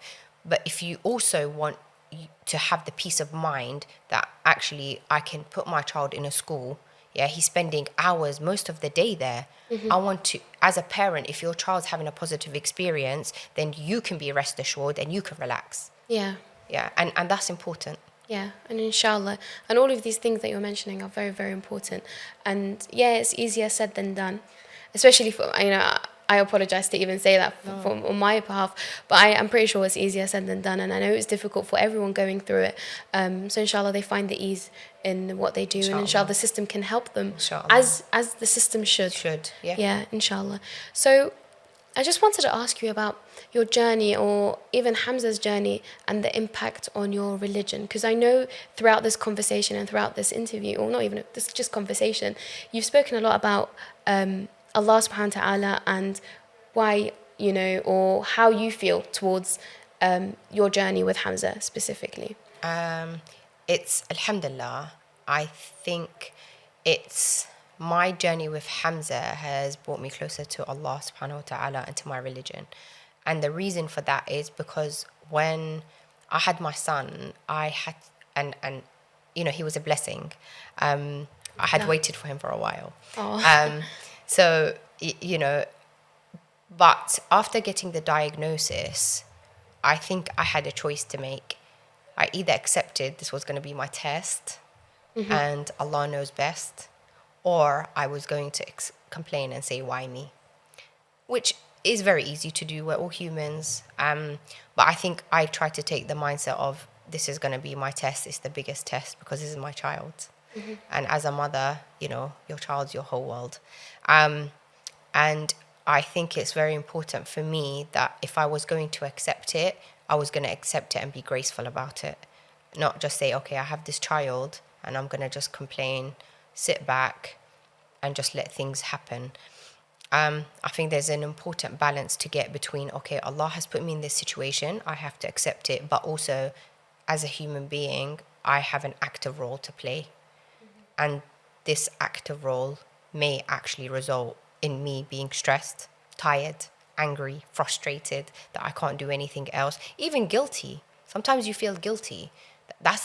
But if you also want to have the peace of mind that actually I can put my child in a school, he's spending hours most of the day there. I want to, as a parent, if your child's having a positive experience, then you can be rest assured and you can relax. Yeah. And that's important. Yeah, and inshallah. And all of these things that you're mentioning are very, very important. And yeah, it's easier said than done, especially for, I apologize to even say that on my behalf, but I'm pretty sure it's easier said than done. And I know it's difficult for everyone going through it. So inshallah, they find the ease in what they do. Inshallah. And inshallah, the system can help them Inshallah. as the system should. Yeah, inshallah. So I just wanted to ask you about your journey, or even Hamza's journey, and the impact on your religion. Because I know throughout this conversation and throughout this interview, or not even this, just conversation, you've spoken a lot about Allah subhanahu wa ta'ala and why, or how you feel towards your journey with Hamza specifically. It's alhamdulillah. I think it's my journey with Hamza has brought me closer to Allah subhanahu wa ta'ala and to my religion. And the reason for that is because when I had my son, I had, and he was a blessing. I had waited for him for a while. So, but after getting the diagnosis, I think I had a choice to make. I either accepted this was going to be my test and Allah knows best, or I was going to complain and say, why me? Which is very easy to do. We're all humans. But I think I tried to take the mindset of, this is going to be my test. It's the biggest test because this is my child. And as a mother, your child's your whole world. And I think it's very important for me that if I was going to accept it, I was going to accept it and be graceful about it. Not just say, okay, I have this child and I'm going to just complain, sit back and just let things happen. I think there's an important balance to get between, okay, Allah has put me in this situation, I have to accept it, but also as a human being, I have an active role to play. And this active role may actually result in me being stressed, tired, angry, frustrated, that I can't do anything else, even guilty. Sometimes you feel guilty. I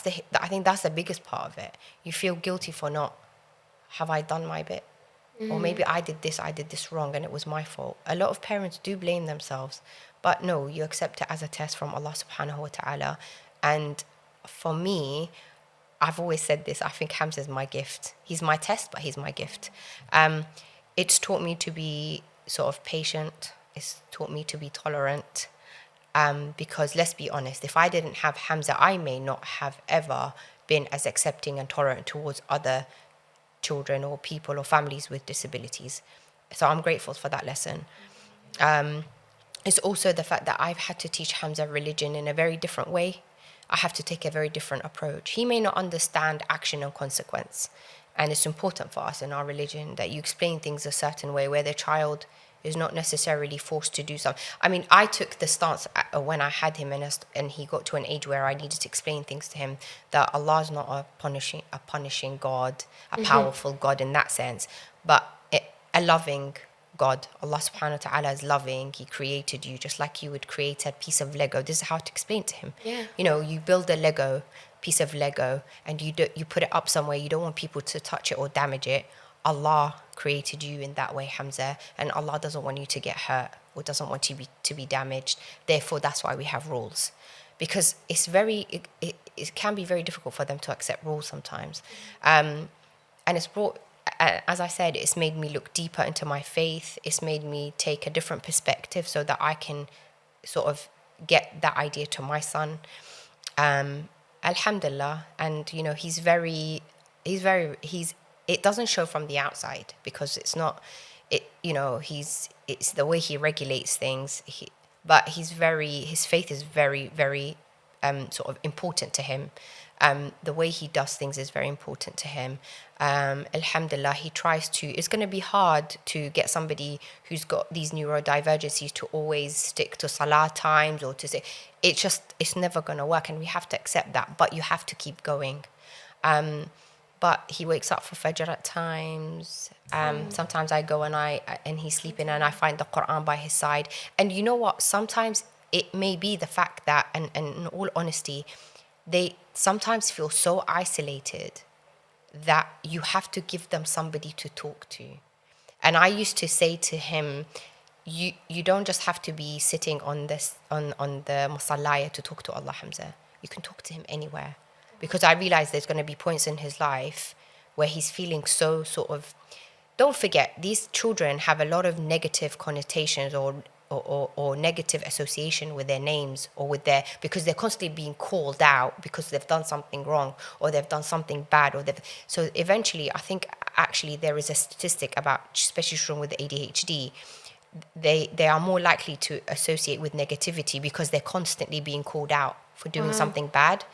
think that's the biggest part of it. You feel guilty for not, have I done my bit? Or maybe I did this wrong and it was my fault. A lot of parents do blame themselves. But no, you accept it as a test from Allah subhanahu wa ta'ala. And for me, I've always said this, I think Hamza is my gift. He's my test, but he's my gift. It's taught me to be sort of patient. It's taught me to be tolerant. Because let's be honest, if I didn't have Hamza, I may not have ever been as accepting and tolerant towards other children or people or families with disabilities. So I'm grateful for that lesson. It's also the fact that I've had to teach Hamza religion in a very different way. I have to take a very different approach. He may not understand action and consequence. And it's important for us in our religion that you explain things a certain way where the child is not necessarily forced to do something. I mean, I took the stance when I had him and he got to an age where I needed to explain things to him that Allah is not a punishing God, a powerful God in that sense, but a loving God. Allah subhanahu wa ta'ala is loving. He created you just like you would create a piece of Lego. This is how to explain to him. Yeah. You build a piece of Lego and you put it up somewhere. You don't want people to touch it or damage it. Allah created you in that way, Hamza, and Allah doesn't want you to get hurt or doesn't want you to be damaged. Therefore, that's why we have rules, because it can be very difficult for them to accept rules sometimes. And it's brought, as I said, it's made me look deeper into my faith. It's made me take a different perspective so that I can sort of get that idea to my son. Alhamdulillah, and it doesn't show from the outside because it's not, it's the way he regulates things. But his faith is very, very sort of important to him. The way he does things is very important to him. Alhamdulillah, he tries to. It's going to be hard to get somebody who's got these neurodivergencies to always stick to salah times, or to say it's never going to work, and we have to accept that. But you have to keep going. But he wakes up for Fajr at times. Sometimes I go and he's sleeping, and I find the Quran by his side. And you know what? Sometimes it may be the fact that, and in all honesty, they sometimes feel so isolated that you have to give them somebody to talk to. And I used to say to him, you don't just have to be sitting on the musallaya to talk to Allah, Hamza. You can talk to him anywhere. Because I realized there's going to be points in his life where he's feeling so sort of... Don't forget, these children have a lot of negative connotations or negative association with their names, or with their... because they're constantly being called out because they've done something wrong, or they've done something bad, or they've... So eventually, I think actually there is a statistic about, especially children with ADHD, they are more likely to associate with negativity because they're constantly being called out for doing something bad.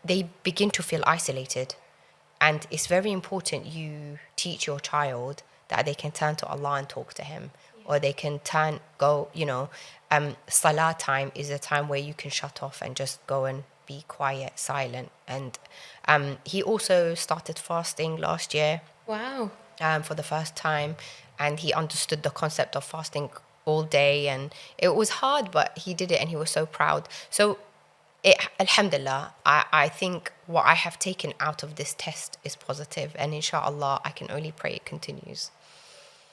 They begin to feel isolated. And it's very important you teach your child that they can turn to Allah and talk to him. Or they can salah time is a time where you can shut off and just go and be quiet, silent. And he also started fasting last year. Wow. For the first time. And he understood the concept of fasting all day. And it was hard, but he did it and he was so proud. So alhamdulillah, I think what I have taken out of this test is positive, and inshallah I can only pray it continues.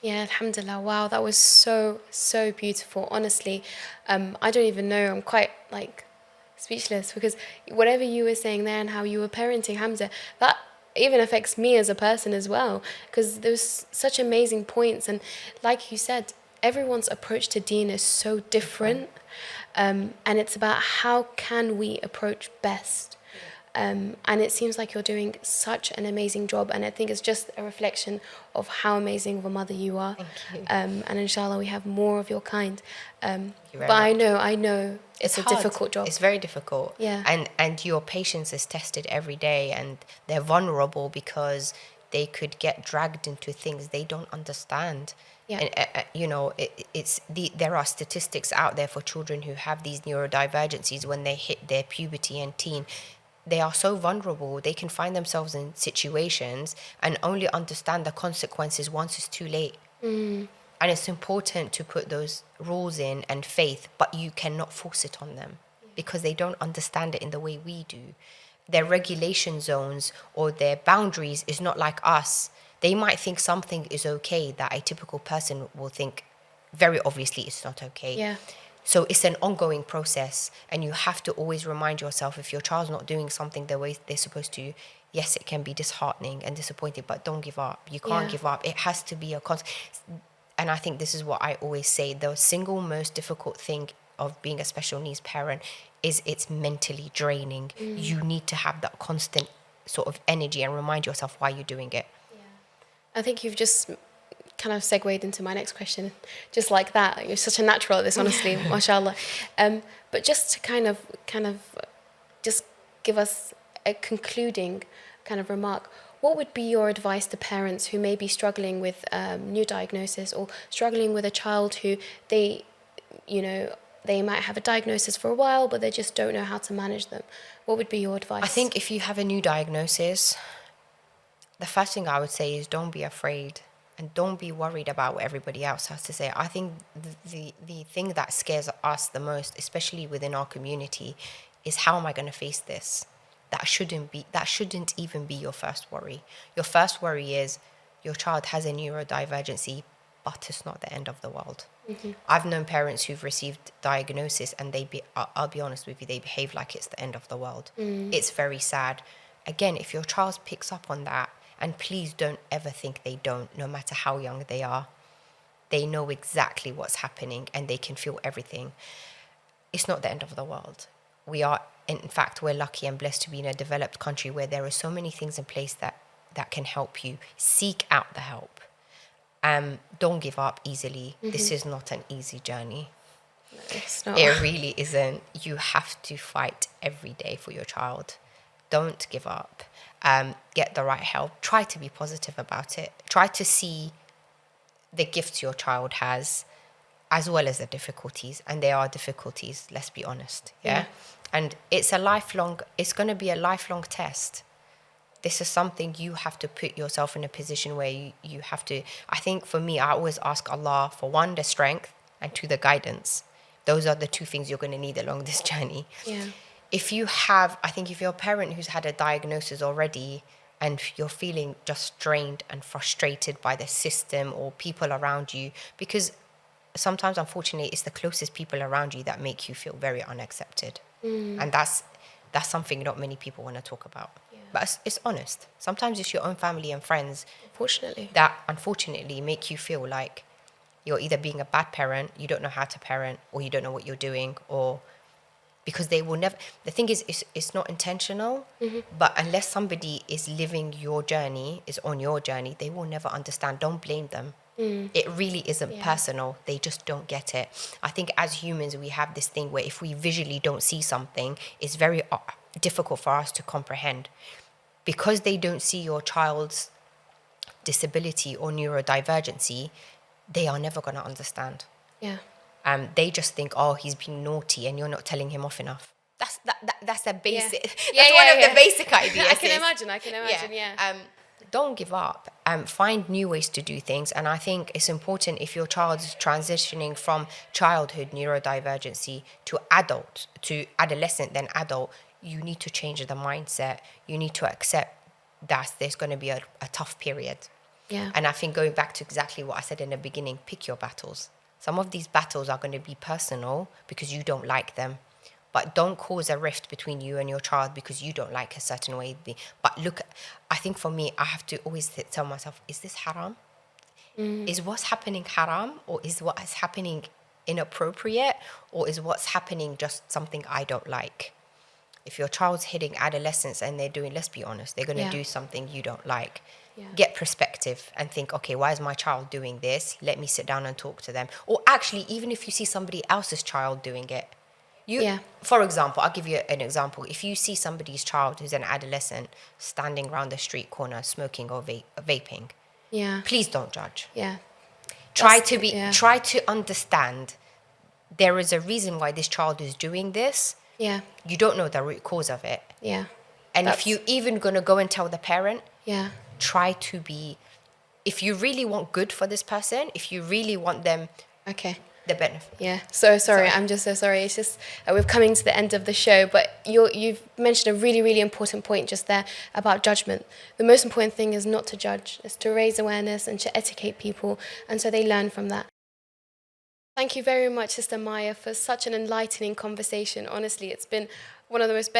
Yeah, alhamdulillah. Wow, that was so beautiful. Honestly, I don't even know. I'm quite speechless, because whatever you were saying there and how you were parenting Hamza, that even affects me as a person as well, because there's such amazing points. And like you said, everyone's approach to deen is so different. And it's about how can we approach best. And it seems like you're doing such an amazing job, and I think it's just a reflection of how amazing of a mother you are. Thank you. And inshallah we have more of your kind. Thank you very But much. I know it's a hard. difficult job. It's very difficult. Yeah. And your patience is tested every day, and they're vulnerable because they could get dragged into things they don't understand. Yeah. And there are statistics out there for children who have these neurodivergencies. When they hit their puberty and teen, they are so vulnerable. They can find themselves in situations and only understand the consequences once it's too late. And it's important to put those rules in and faith, but you cannot force it on them because they don't understand it in the way we do. Their regulation zones or their boundaries is not like us. They might think something is okay that a typical person will think very obviously it's not okay. Yeah. So it's an ongoing process, and you have to always remind yourself, if your child's not doing something the way they're supposed to, yes, it can be disheartening and disappointing, but don't give up. You can't give up. It has to be a constant. And I think this is what I always say. The single most difficult thing of being a special needs parent is it's mentally draining. You need to have that constant sort of energy and remind yourself why you're doing it. Yeah. I think you've just kind of segued into my next question, just like that. You're such a natural at this, honestly, mashallah. But just to kind of just give us a concluding kind of remark, what would be your advice to parents who may be struggling with new diagnosis, or struggling with a child who they might have a diagnosis for a while, but they just don't know how to manage them? What would be your advice? I think if you have a new diagnosis, the first thing I would say is don't be afraid. And don't be worried about what everybody else has to say. I think the thing that scares us the most, especially within our community, is how am I going to face this? That shouldn't even be your first worry. Your first worry is your child has a neurodivergency, but it's not the end of the world. I've known parents who've received diagnosis and I'll be honest with you, they behave like it's the end of the world. It's very sad. Again, if your child picks up on that, and please don't ever think they don't, no matter how young they are. They know exactly what's happening and they can feel everything. It's not the end of the world. In fact, we're lucky and blessed to be in a developed country where there are so many things in place that can help you. Seek out the help. Don't give up easily. This is not an easy journey. It's not. It really isn't. You have to fight every day for your child. Don't give up. Get the right help. Try to be positive about it. Try to see the gifts your child has, as well as the difficulties. And there are difficulties, let's be honest. Yeah. And it's going to be a lifelong test. This is something you have to put yourself in a position where you have to. I think for me, I always ask Allah for one, the strength, and two, the guidance. Those are the two things you're going to need along this journey. Yeah. If you're a parent who's had a diagnosis already and you're feeling just strained and frustrated by the system or people around you, because sometimes, unfortunately, it's the closest people around you that make you feel very unaccepted. And that's something not many people want to talk about. Yeah. But it's honest. Sometimes it's your own family and friends that unfortunately make you feel like you're either being a bad parent, you don't know how to parent, or you don't know what you're doing, or because they will never. The thing is, it's not intentional, but unless somebody is living your journey, is on your journey, they will never understand. Don't blame them. It really isn't personal. They just don't get it. I think as humans, we have this thing where if we visually don't see something, it's very difficult for us to comprehend. Because they don't see your child's disability or neurodivergency, they are never going to understand. Yeah. They just think, oh, he's being naughty and you're not telling him off enough. That's a basic. Yeah. That's one of the basic ideas. I can imagine. Yeah. Don't give up. Find new ways to do things. And I think it's important, if your child is transitioning from childhood neurodivergency to adolescent, then adult, you need to change the mindset. You need to accept that there's going to be a tough period. Yeah. And I think going back to exactly what I said in the beginning, pick your battles. Some of these battles are going to be personal because you don't like them. But don't cause a rift between you and your child because you don't like a certain way. But look, I think for me, I have to always tell myself, is this haram? Is what's happening haram? Or is what is happening inappropriate? Or is what's happening just something I don't like? If your child's hitting adolescence and let's be honest, they're going to do something you don't like. Yeah. Get perspective and think, okay, why is my child doing this? Let me sit down and talk to them. Or actually, even if you see somebody else's child doing it, for example, I'll give you an example. If you see somebody's child who's an adolescent standing around the street corner smoking or vaping, please don't judge. Yeah. Try to understand there is a reason why this child is doing this. Yeah. You don't know the root cause of it. Yeah. And if you even going to go and tell the parent, try to be, if you really want good for this person, if you really want them the benefit. Yeah, so sorry. I'm just so sorry. It's just we're coming to the end of the show, but you've mentioned a really, really important point just there about judgment. The most important thing is not to judge, is to raise awareness and to educate people, and so they learn from that. Thank you very much, Sister Maya, for such an enlightening conversation. Honestly, it's been one of the most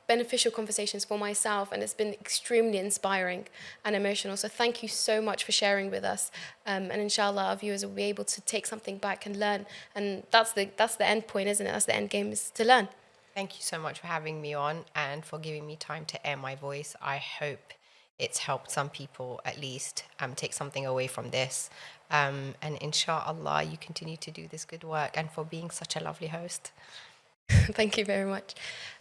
beneficial conversations for myself, and it's been extremely inspiring and emotional. So thank you so much for sharing with us, and inshallah our viewers will be able to take something back and learn, and that's the end point, isn't it? That's the end game, is to learn. Thank you so much for having me on and for giving me time to air my voice. I hope it's helped some people at least take something away from this, and inshallah you continue to do this good work, and for being such a lovely host. Thank you very much.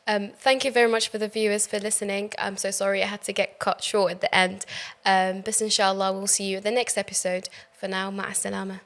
Thank you very much for the viewers for listening. I'm so sorry I had to get cut short at the end. But inshallah, we'll see you at the next episode. For now, ma'a salama.